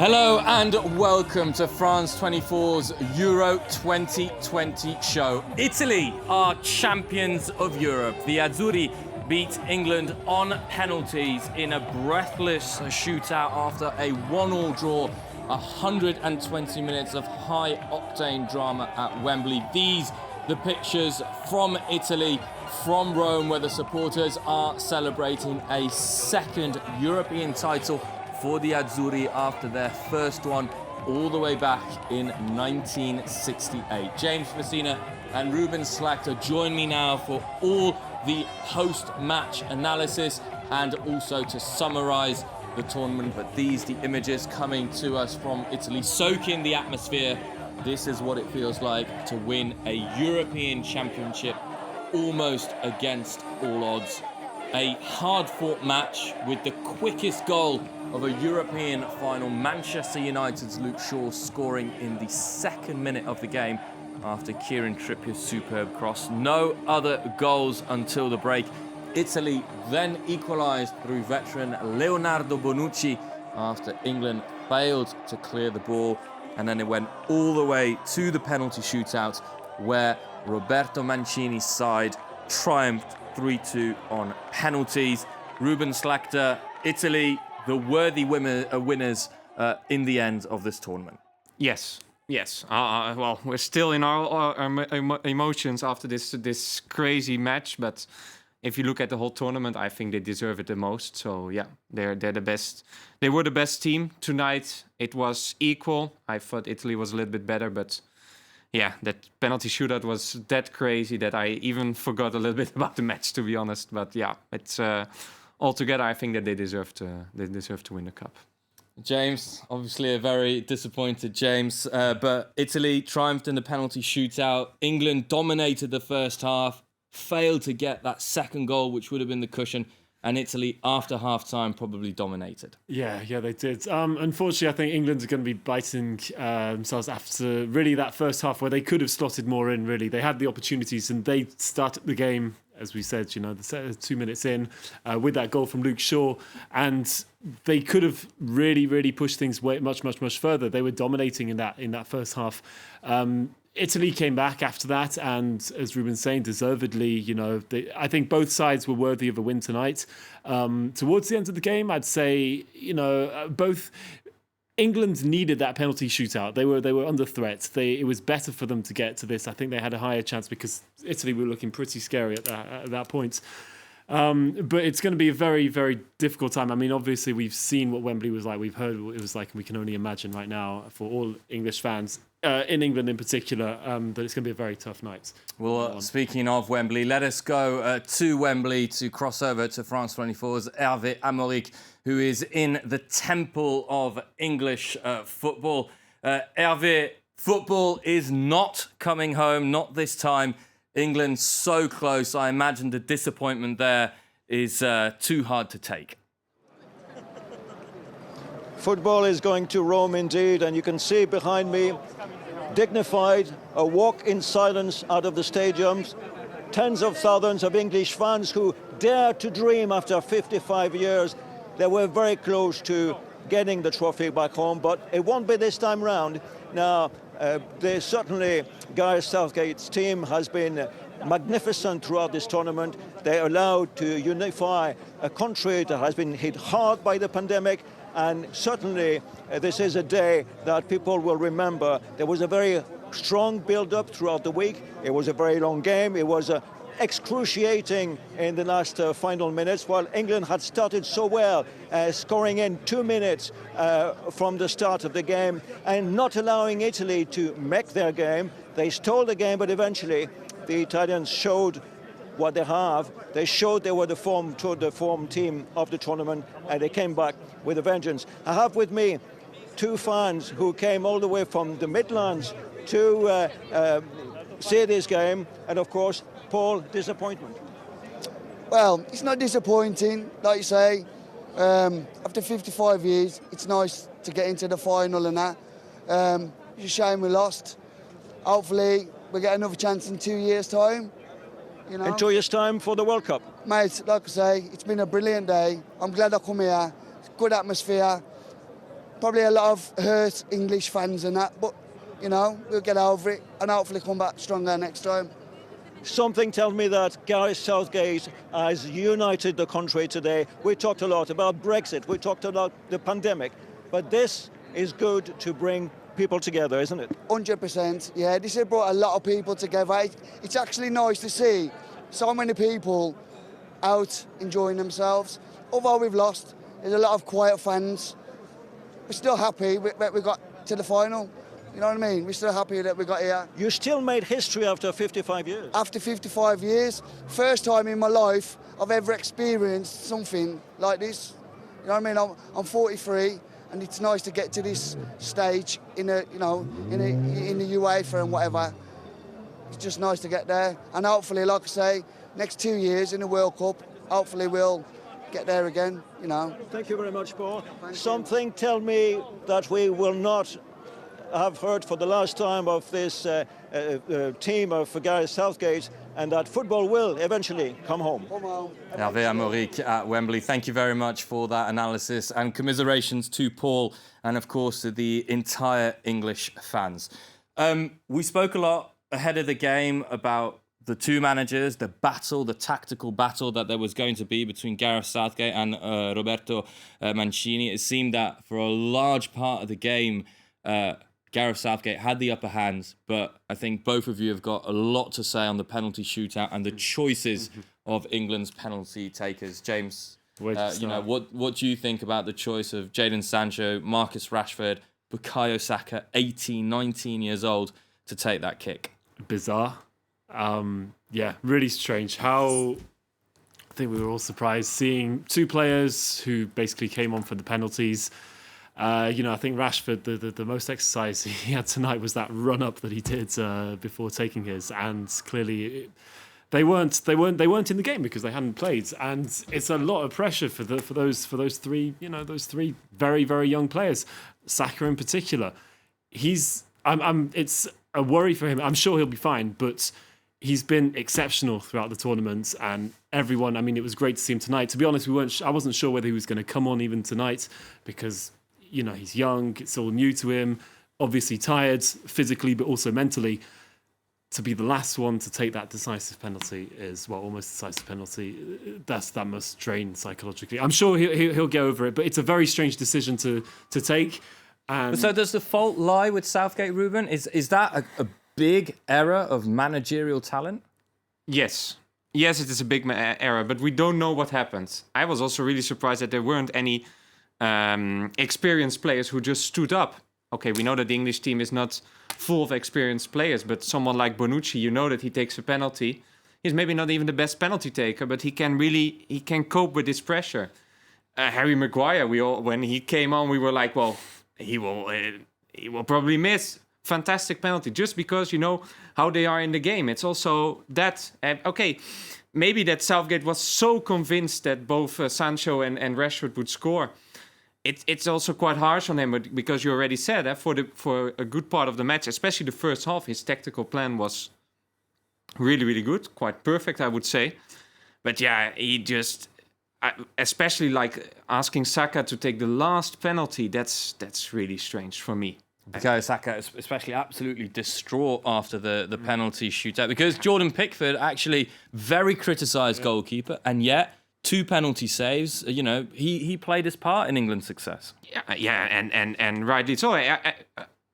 Hello and welcome to France 24's Euro 2020 show. Italy are champions of Europe. The Azzurri beat England on penalties in a breathless shootout after a 1-1 draw. 120 minutes of high-octane drama at Wembley. These, the pictures from Italy, from Rome, where the supporters are celebrating a second European title for the Azzurri after their first one all the way back in 1968. James Messina and Ruben Slachter join me now for all the post-match analysis and also to summarise the tournament. But these, the images coming to us from Italy, soak in the atmosphere. This is what it feels like to win a European Championship almost against all odds. A hard-fought match with the quickest goal of a European final. Manchester United's Luke Shaw scoring in the second minute of the game after Kieran Trippier's superb cross. No other goals until the break. Italy then equalised through veteran Leonardo Bonucci after England failed to clear the ball. And then it went all the way to the penalty shootout where Roberto Mancini's side triumphed 3-2 on penalties. Ruben Slachter, Italy, the worthy winners in the end of this tournament. Yes. Well, we're still in our emotions after this crazy match, but if you look at the whole tournament, I think they deserve it the most. So yeah, they're the best. They were the best team tonight. It was equal. I thought Italy was a little bit better, but yeah, that penalty shootout was that crazy that I even forgot a little bit about the match, to be honest. But yeah, it's altogether, I think that they deserve to win the cup. James, obviously a very disappointed James, but Italy triumphed in the penalty shootout. England dominated the first half, failed to get that second goal, which would have been the cushion. And Italy, after half-time, probably dominated. Yeah, they did. Unfortunately, I think England are going to be biting themselves after really that first half where they could have slotted more in, really. They had the opportunities and they started the game, as we said, the 2 minutes in, with that goal from Luke Shaw. And they could have really pushed things much further. They were dominating in that first half. Italy came back after that, and as Ruben's saying, deservedly, I think both sides were worthy of a win tonight. Towards the end of the game, I'd say, both England needed that penalty shootout. They were under threat. It was better for them to get to this. I think they had a higher chance because Italy were looking pretty scary at that point. But it's going to be a very difficult time. I mean, obviously, we've seen what Wembley was like. We've heard what it was like. And we can only imagine right now for all English fans, in England in particular, that it's going to be a very tough night. Well, speaking of Wembley, let us go to Wembley to cross over to France 24's Hervé Aymeric, who is in the temple of English football. Hervé, football is not coming home, not this time. England so close. I imagine the disappointment there is too hard to take. Football is going to Rome indeed, and you can see behind me, dignified, a walk in silence out of the stadiums. Tens of thousands of English fans who dare to dream after 55 years. They were very close to getting the trophy back home, but it won't be this time round. Now, certainly, Gareth Southgate's team has been magnificent throughout this tournament. They're allowed to unify a country that has been hit hard by the pandemic, and certainly this is a day that people will remember. There was a very strong build-up throughout the week. It was a very long game. It was excruciating in the last final minutes, while England had started so well, scoring in 2 minutes from the start of the game and not allowing Italy to make their game. They stole the game, but eventually the Italians showed what they have. They showed they were the form team of the tournament, and they came back with a vengeance. I have with me two fans who came all the way from the Midlands to see this game, and of course, Paul, disappointment. Well, it's not disappointing, like you say. After 55 years, it's nice to get into the final and that. It's a shame we lost. Hopefully, we'll get another chance in 2 years' time. In 2 years' time for the World Cup. Mate, like I say, it's been a brilliant day. I'm glad I come here. It's good atmosphere. Probably a lot of hurt English fans and that, but, you know, we'll get over it and hopefully come back stronger next time. Something tells me that Gareth Southgate has united the country today. We talked a lot about Brexit, we talked about the pandemic, but this is good to bring people together, isn't it? 100%, yeah. This has brought a lot of people together. It's actually nice to see so many people out enjoying themselves. Although we've lost, there's a lot of quiet fans. We're still happy that we got to the final. You know what I mean? We're still happy that we got here. You still made history after 55 years. After 55 years, first time in my life I've ever experienced something like this. You know what I mean? I'm 43, and it's nice to get to this stage in the UEFA and whatever. It's just nice to get there, and hopefully, like I say, next 2 years in the World Cup, hopefully we'll get there again. You know. Thank you very much, Paul. Something tell me that we will not have heard for the last time of this team of Gareth Southgate, and that football will eventually come home. Hervé Amorik at Wembley. Thank you very much for that analysis, and commiserations to Paul and, of course, to the entire English fans. We spoke a lot ahead of the game about the two managers, the battle, the tactical battle that there was going to be between Gareth Southgate and Roberto Mancini. It seemed that for a large part of the game, Gareth Southgate had the upper hand, but I think both of you have got a lot to say on the penalty shootout and the choices of England's penalty takers. James, what do you think about the choice of Jadon Sancho, Marcus Rashford, Bukayo Saka, 18, 19 years old, to take that kick? Bizarre. Yeah, really strange. I think we were all surprised seeing two players who basically came on for the penalties. I think Rashford, the most exercise he had tonight was that run up that he did before taking his, and clearly they weren't in the game because they hadn't played, and it's a lot of pressure for those three very, very young players. Saka in particular, it's a worry for him. I'm sure he'll be fine, but he's been exceptional throughout the tournament, and everyone. I mean, it was great to see him tonight. To be honest, I wasn't sure whether he was going to come on even tonight because, he's young, it's all new to him, obviously tired physically, but also mentally. To be the last one to take that decisive penalty almost decisive penalty. That must drain psychologically. I'm sure he'll get over it, but it's a very strange decision to take. So does the fault lie with Southgate, Ruben? Is that a big error of managerial talent? Yes, it is a big error, but we don't know what happened. I was also really surprised that there weren't any experienced players who just stood up. Okay, we know that the English team is not full of experienced players, but someone like Bonucci, that he takes a penalty. He's maybe not even the best penalty taker, but he can cope with this pressure. Harry Maguire, when he came on, we were like, well, he will probably miss. Fantastic penalty, just because you know how they are in the game. It's also that, maybe that Southgate was so convinced that both Sancho and Rashford would score. It's also quite harsh on him, but because you already said for a good part of the match, especially the first half, his tactical plan was really, really good, quite perfect, I would say. But yeah, he just, especially like asking Saka to take the last penalty, that's really strange for me. Bukayo Saka, especially, absolutely distraught after the penalty shootout, because Jordan Pickford, actually very criticised goalkeeper, and yet 2 penalty saves. He played his part in England's success. And rightly so.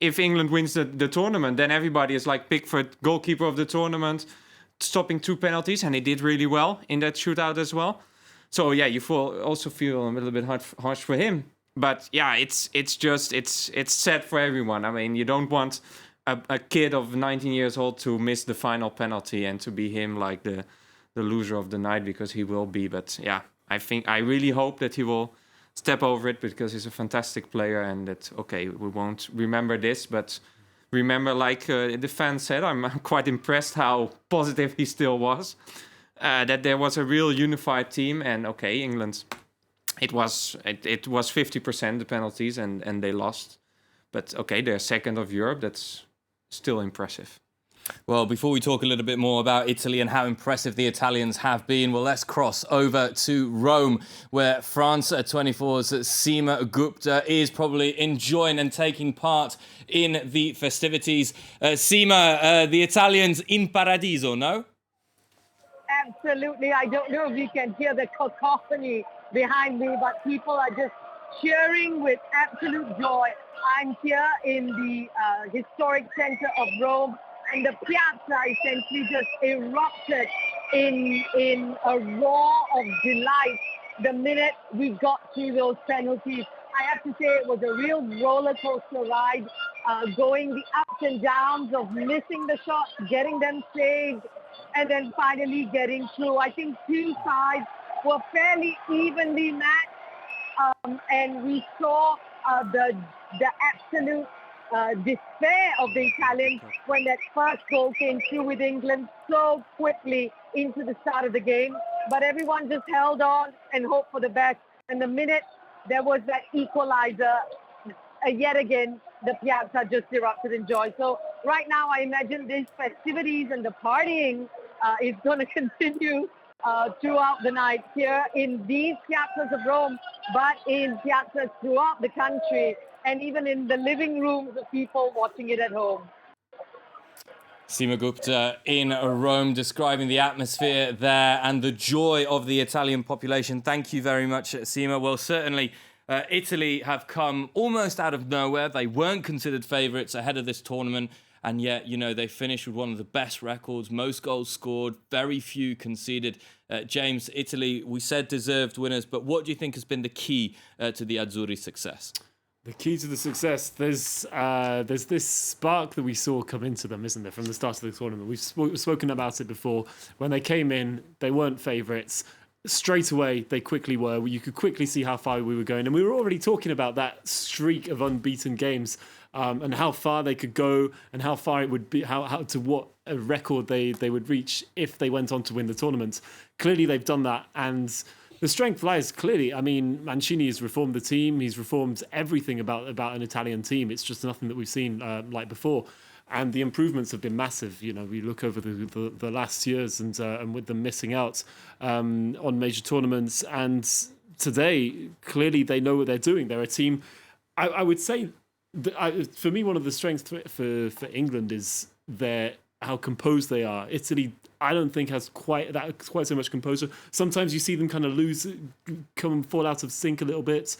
If England wins the tournament, then everybody is like Pickford, goalkeeper of the tournament, stopping 2 penalties, and he did really well in that shootout as well. So yeah, you also feel a little bit harsh for him. But yeah, it's sad for everyone. I mean, you don't want a kid of 19 years old to miss the final penalty and to be him like the loser of the night, because he will be. But yeah, I really hope that he will step over it, because he's a fantastic player, and that, we won't remember this, but remember, like the fan said, I'm quite impressed how positive he still was, that there was a real unified team. And England, it was 50% the penalties, and they lost. But they're second of Europe. That's still impressive. Well, before we talk a little bit more about Italy and how impressive the Italians have been, well, let's cross over to Rome, where France 24's Seema Gupta is probably enjoying and taking part in the festivities. Seema, the Italians in paradiso, no? Absolutely. I don't know if you can hear the cacophony behind me, but people are just cheering with absolute joy. I'm here in the historic center of Rome, and the piazza essentially just erupted in a roar of delight the minute we got through those penalties. I have to say it was a real roller coaster ride, going the ups and downs of missing the shots, getting them saved, and then finally getting through. I think two sides were fairly evenly matched, and we saw the absolute despair of the Italians when that first goal came through with England so quickly into the start of the game. But everyone just held on and hoped for the best. And the minute there was that equalizer, yet again, the piazza just erupted in joy. So right now, I imagine these festivities and the partying is going to continue throughout the night here in these piazzas of Rome, but in piazzas throughout the country, and even in the living rooms of people watching it at home. Seema Gupta in Rome, describing the atmosphere there and the joy of the Italian population. Thank you very much, Seema. Well, certainly Italy have come almost out of nowhere. They weren't considered favourites ahead of this tournament, and yet, you know, they finished with one of the best records, most goals scored, very few conceded. James, Italy, we said deserved winners, but what do you think has been the key to the Azzurri success? The key to the success, there's this spark that we saw come into them, isn't there, from the start of the tournament. We've spoken about it before. When they came in, they weren't favourites. Straight away, they quickly were. You could quickly see how far we were going. And we were already talking about that streak of unbeaten games and how far they could go and how far it would be, how to what a record they would reach if they went on to win the tournament. Clearly, they've done that. And the strength lies clearly. I mean, Mancini has reformed the team. He's reformed everything about an Italian team. It's just nothing that we've seen like before. And the improvements have been massive. You know, we look over the last years and with them missing out on major tournaments. And today, clearly, they know what they're doing. They're a team. I would say, for me, one of the strengths for England is how composed they are. Italy, I don't think has quite so much composure. Sometimes you see them kind of fall out of sync a little bit,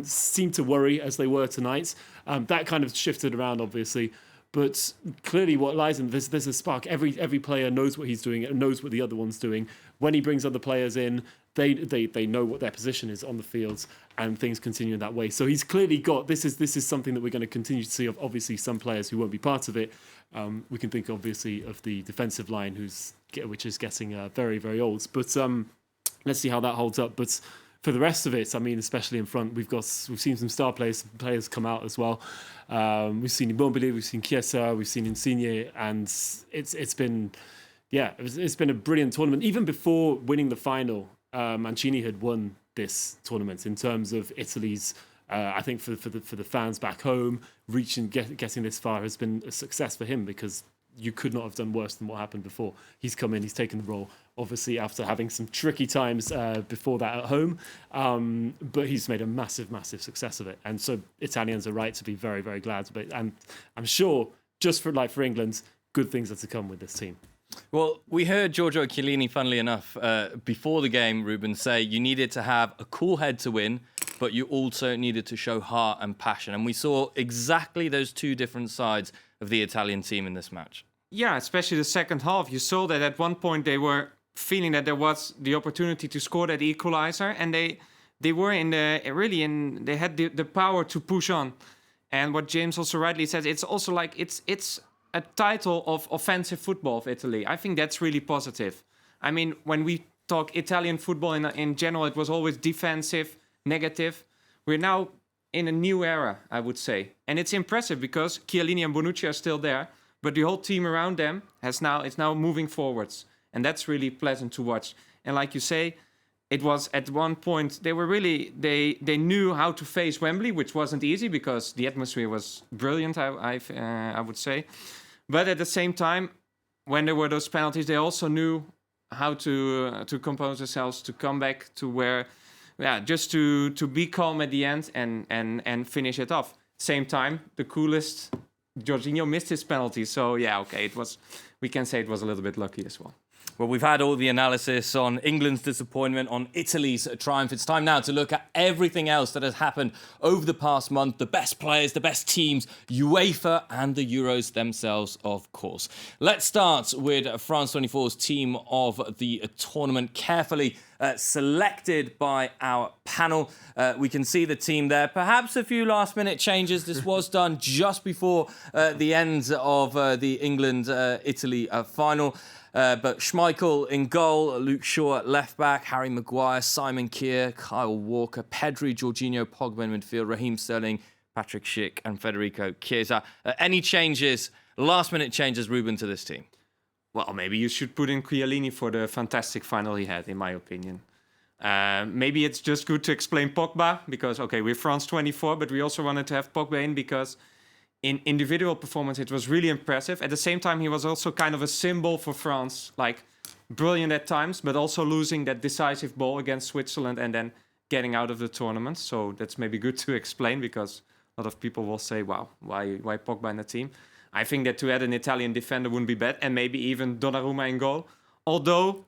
seem to worry as they were tonight. That kind of shifted around, obviously. But clearly what lies in there's a spark. Every player knows what he's doing and knows what the other one's doing. When he brings other players in, they know what their position is on the field, and things continue in that way. So he's clearly got this is something that we're going to continue to see of obviously some players who won't be part of it. We can think obviously of the defensive line which is getting very, very old. But let's see how that holds up. But for the rest of it, I mean, especially in front, we've seen some star players come out as well. We've seen Immobile, we've seen Chiesa, we've seen Insigne, and it's been a brilliant tournament. Even before winning the final, Mancini had won this tournament in terms of Italy's. I think for the fans back home, getting this far has been a success for him, because you could not have done worse than what happened before. He's come in, he's taken the role, obviously after having some tricky times before that at home, but he's made a massive, massive success of it. And so Italians are right to be very, very glad. And I'm sure, just for England, good things are to come with this team. Well, we heard Giorgio Chiellini, funnily enough, before the game, Ruben, say you needed to have a cool head to win, but you also needed to show heart and passion. And we saw exactly those two different sides of the Italian team in this match. Yeah, especially the second half. You saw that at one point they were feeling that there was the opportunity to score that equalizer, and they were they had the power to push on. And what James also rightly said, it's also like it's a title of offensive football of Italy. I think that's really positive. I mean, when we talk Italian football in general, it was always defensive, negative. We're now in a new era, I would say. And it's impressive because Chiellini and Bonucci are still there, but the whole team around them is now moving forwards. And that's really pleasant to watch. And like you say, it was at one point, they knew how to face Wembley, which wasn't easy because the atmosphere was brilliant, I would say. But at the same time, when there were those penalties, they also knew how to compose themselves, to come back to where, just to be calm at the end and finish it off. Same time, the coolest, Jorginho missed his penalty. So we can say it was a little bit lucky as well. Well, we've had all the analysis on England's disappointment, on Italy's triumph. It's time now to look at everything else that has happened over the past month. The best players, the best teams, UEFA and the Euros themselves, of course. Let's start with France 24's team of the tournament, carefully selected by our panel. We can see the team there. Perhaps a few last-minute changes. This was done just before the end of the England-Italy final. But Schmeichel in goal, Luke Shaw at left-back, Harry Maguire, Simon Kier, Kyle Walker, Pedri, Jorginho, Pogba in midfield, Raheem Sterling, Patrick Schick and Federico Chiesa. Any changes, last-minute changes, Ruben, to this team? Well, maybe you should put in Chiellini for the fantastic final he had, in my opinion. Maybe it's just good to explain Pogba, because, we're France 24, but we also wanted to have Pogba in because in individual performance, it was really impressive. At the same time, he was also kind of a symbol for France, like brilliant at times, but also losing that decisive ball against Switzerland and then getting out of the tournament. So that's maybe good to explain, because a lot of people will say, wow, why Pogba in the team? I think that to add an Italian defender wouldn't be bad, and maybe even Donnarumma in goal. Although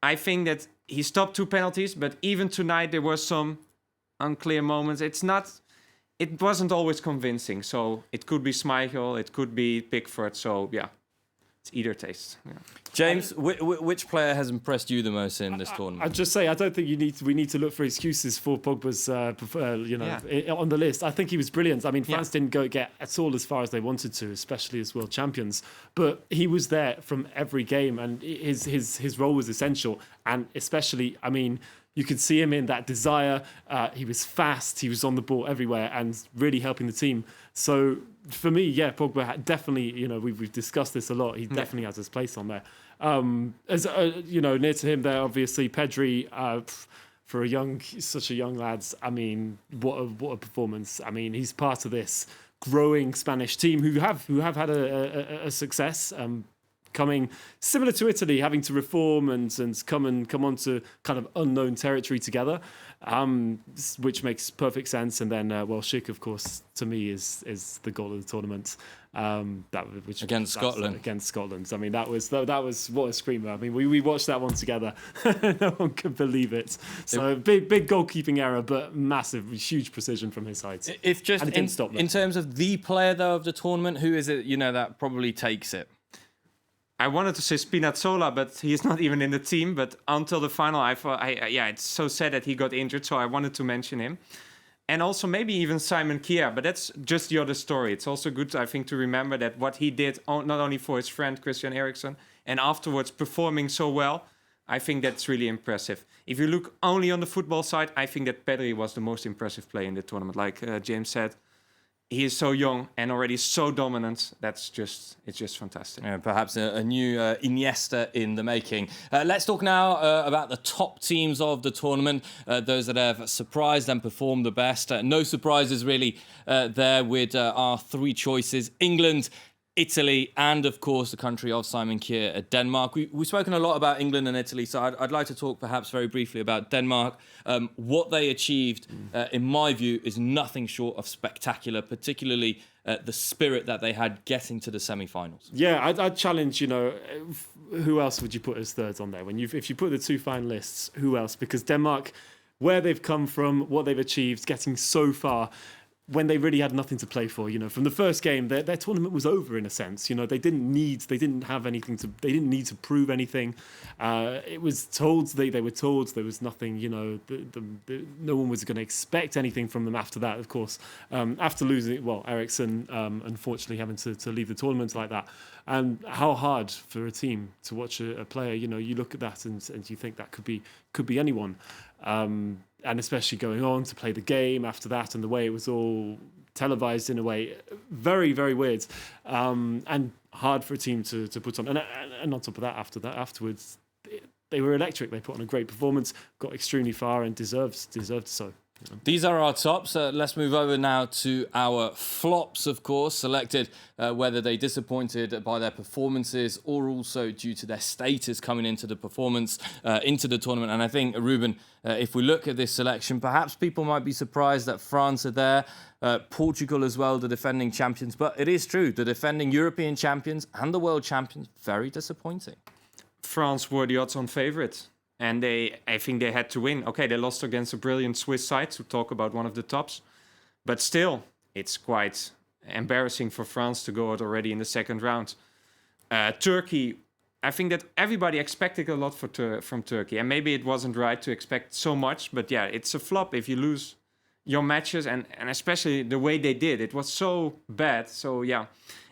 I think that he stopped 2 penalties, but even tonight there were some unclear moments. It wasn't always convincing. So it could be Schmeichel, it could be Pickford. So it's either taste. Yeah. James, which player has impressed you the most in this tournament? I'd just say I don't think we need to look for excuses for Pogba's on the list. I think he was brilliant. I mean, France didn't get at all as far as they wanted to, especially as world champions. But he was there from every game, and his role was essential. And especially, I mean, you could see him in that desire. He was fast. He was on the ball everywhere and really helping the team. So for me, Pogba definitely, we've discussed this a lot. He definitely has his place on there. Near to him there, obviously, Pedri, for such a young lad. I mean, what a performance. I mean, he's part of this growing Spanish team who have had a success. Coming similar to Italy, having to reform and come onto kind of unknown territory together, which makes perfect sense. And then, Schick, of course, to me is the goal of the tournament. Against Scotland. Against Scotland. I mean, that was what a screamer. I mean, we watched that one together. No one could believe it. So big goalkeeping error, but massive, huge precision from his side. If just in terms of the player though of the tournament, who is it? That probably takes it. I wanted to say Spinazzola, but he's not even in the team. But until the final, I thought, it's so sad that he got injured, so I wanted to mention him. And also maybe even Simon Kier, but that's just the other story. It's also good, I think, to remember that what he did, not only for his friend Christian Eriksen, and afterwards performing so well, I think that's really impressive. If you look only on the football side, I think that Pedri was the most impressive player in the tournament. Like James said, he is so young and already so dominant. It's just fantastic. Perhaps a new Iniesta in the making. Let's talk now about the top teams of the tournament, those that have surprised and performed the best. No surprises really there with our 3 choices: England, Italy, and of course the country of Simon Kier, Denmark. We've spoken a lot about England and Italy, so I'd like to talk perhaps very briefly about Denmark. What they achieved, in my view, is nothing short of spectacular, particularly the spirit that they had getting to the semi-finals. Yeah, I'd challenge, who else would you put as thirds on there? If you put the 2 finalists, who else? Because Denmark, where they've come from, what they've achieved, getting so far, when they really had nothing to play for, from the first game, their tournament was over in a sense. They didn't need to prove anything. It was told they were told there was nothing. No one was going to expect anything from them after that. Of course, after losing, Eriksen unfortunately having to leave the tournament like that, and how hard for a team to watch a player. You look at that and you think that could be anyone. And especially going on to play the game after that, and the way it was all televised in a way, very, very weird, and hard for a team to put on. And on top of that, afterwards, they were electric. They put on a great performance, got extremely far, and deserved so. These are our tops. Let's move over now to our flops, of course, selected whether they disappointed by their performances or also due to their status coming into the performance, into the tournament. And I think, Ruben, if we look at this selection, perhaps people might be surprised that France are there, Portugal as well, the defending champions. But it is true, the defending European champions and the world champions, very disappointing. France were the odds-on favourites. And I think they had to win. Okay, they lost against a brilliant Swiss side, to talk about one of the tops. But still, it's quite embarrassing for France to go out already in the second round. Turkey, I think that everybody expected a lot from Turkey. And maybe it wasn't right to expect so much. But yeah, it's a flop if you lose your matches. And especially the way they did. It was so bad. So yeah.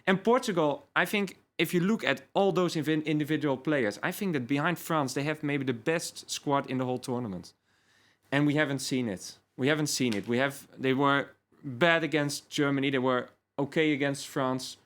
And Portugal, I think, if you look at all those individual players, I think that behind France, they have maybe the best squad in the whole tournament. And we haven't seen it. They were bad against Germany. They were okay against France.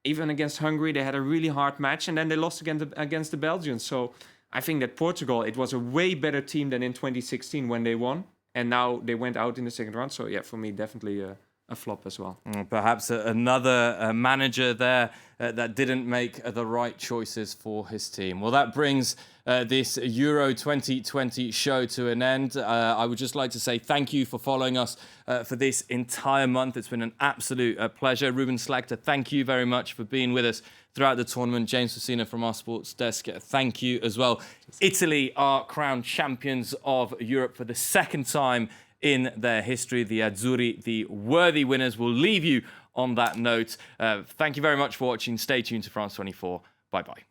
Even against Hungary, they had a really hard match. And then they lost against the Belgians. So I think that Portugal, it was a way better team than in 2016 when they won. And now they went out in the second round. So yeah, for me, definitely a flop as well. Perhaps another manager there that didn't make the right choices for his team. Well, that brings this Euro 2020 show to an end. I would just like to say thank you for following us for this entire month. It's been an absolute pleasure. Ruben Slagter, thank you very much for being with us throughout the tournament. James Facina from our sports desk, thank you as well. Italy are crowned champions of Europe for the second time in their history. The Azzurri, the worthy winners. We'll leave you on that note. Thank you very much for watching. Stay tuned to France 24. Bye-bye.